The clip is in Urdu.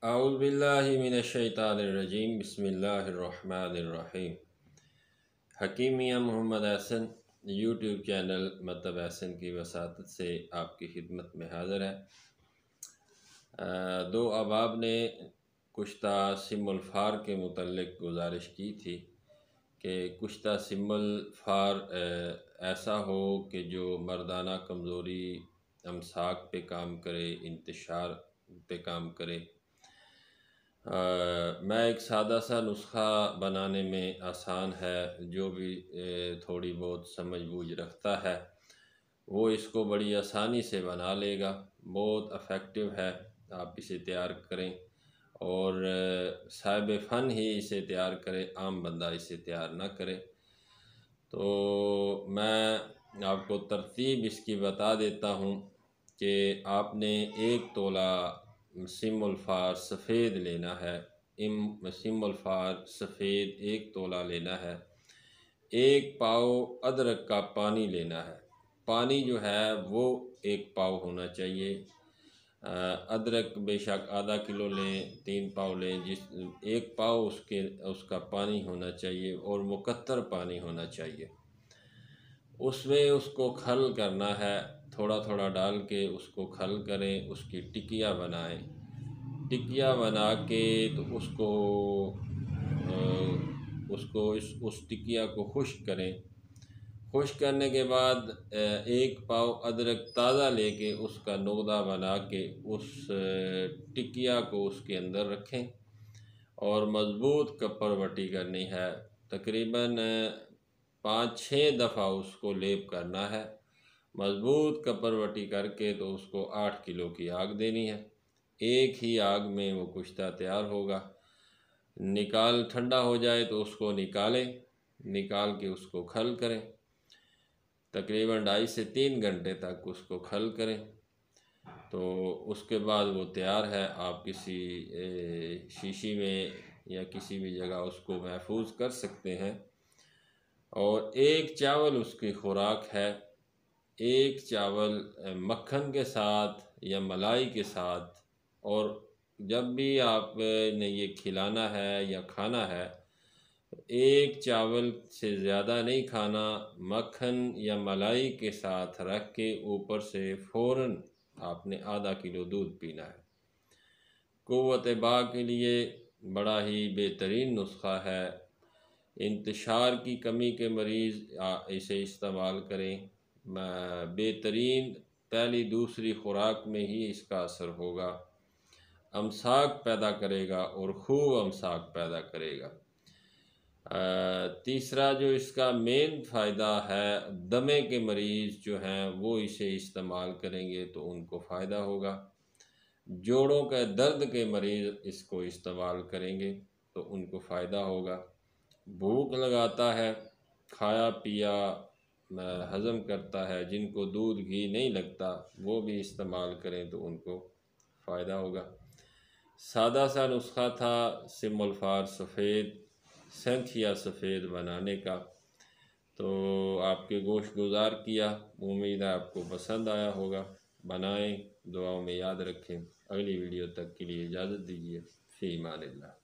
اعوذ باللہ من الشیطان الرجیم بسم اللہ الرحمن الرحیم۔ حکیم میاں محمد احسن یوٹیوب چینل مطلب احسن کی وساطت سے آپ کی خدمت میں حاضر ہے۔ دو احباب نے کشتہ سم الفار کے متعلق گزارش کی تھی کہ کشتہ سم الفار ایسا ہو کہ جو مردانہ کمزوری، امساک پہ کام کرے، انتشار پہ کام کرے۔ میں ایک سادہ سا نسخہ بنانے میں آسان ہے، جو بھی تھوڑی بہت سمجھ بوجھ رکھتا ہے وہ اس کو بڑی آسانی سے بنا لے گا۔ بہت افیکٹو ہے، آپ اسے تیار کریں اور صاحب فن ہی اسے تیار کرے، عام بندہ اسے تیار نہ کرے۔ تو میں آپ کو ترتیب اس کی بتا دیتا ہوں کہ آپ نے 1 تولہ سم الفار سفید لینا ہے۔ سم الفار سفید 1 تولہ لینا ہے۔ 1 پاؤ ادرک کا پانی لینا ہے۔ پانی جو ہے وہ 1 پاؤ ہونا چاہیے۔ ادرک بے شک آدھا کلو لیں، 3 پاؤ لیں، 1 پاؤ اس کا پانی ہونا چاہیے اور مقطر پانی ہونا چاہیے۔ اس میں اس کو کھل کرنا ہے، تھوڑا تھوڑا ڈال کے اس کو کھل کریں، اس کی ٹکیاں بنائیں۔ ٹکیاں بنا کے تو اس ٹکیا کو خشک کریں۔ خشک کرنے کے بعد 1 پاؤ ادرک تازہ لے کے اس کا نقدہ بنا کے اس ٹکیا کو اس کے اندر رکھیں اور مضبوط کپڑ وٹی کرنی ہے۔ تقریباً 5-6 دفعہ اس کو لیپ کرنا ہے۔ مضبوط کپڑ وٹی کر کے تو اس کو 8 کلو کی آگ دینی ہے۔ ایک ہی آگ میں وہ کشتہ تیار ہوگا۔ ٹھنڈا ہو جائے تو اس کو نکال کے اس کو کھل کریں۔ تقریباً 2.5 سے 3 گھنٹے تک اس کو کھل کریں تو اس کے بعد وہ تیار ہے۔ آپ کسی شیشی میں یا کسی بھی جگہ اس کو محفوظ کر سکتے ہیں۔ اور 1 چاول اس کی خوراک ہے۔ 1 چاول مکھن کے ساتھ یا ملائی کے ساتھ، اور جب بھی آپ نے یہ کھلانا ہے یا کھانا ہے 1 چاول سے زیادہ نہیں کھانا۔ مکھن یا ملائی کے ساتھ رکھ کے اوپر سے فوراً آپ نے آدھا کلو دودھ پینا ہے۔ قوت باء کے لیے بڑا ہی بہترین نسخہ ہے۔ انتشار کی کمی کے مریض اسے استعمال کریں۔ بہترین پہلی دوسری خوراک میں ہی اس کا اثر ہوگا۔ امساک پیدا کرے گا اور خوب امساک پیدا کرے گا۔ تیسرا جو اس کا مین فائدہ ہے، دمے کے مریض جو ہیں وہ اسے استعمال کریں گے تو ان کو فائدہ ہوگا۔ جوڑوں کے درد کے مریض اس کو استعمال کریں گے تو ان کو فائدہ ہوگا۔ بھوک لگاتا ہے، کھایا پیا ہضم کرتا ہے، جن کو دودھ گھی نہیں لگتا وہ بھی استعمال کریں تو ان کو فائدہ ہوگا۔ سادہ سا نسخہ تھا سم الفار سفید، سینتھیا سفید بنانے کا، تو آپ کے گوش گزار کیا۔ امید ہے آپ کو پسند آیا ہوگا۔ بنائیں، دعاؤں میں یاد رکھیں۔ اگلی ویڈیو تک کے لیے اجازت دیجیے۔ فی امان اللہ۔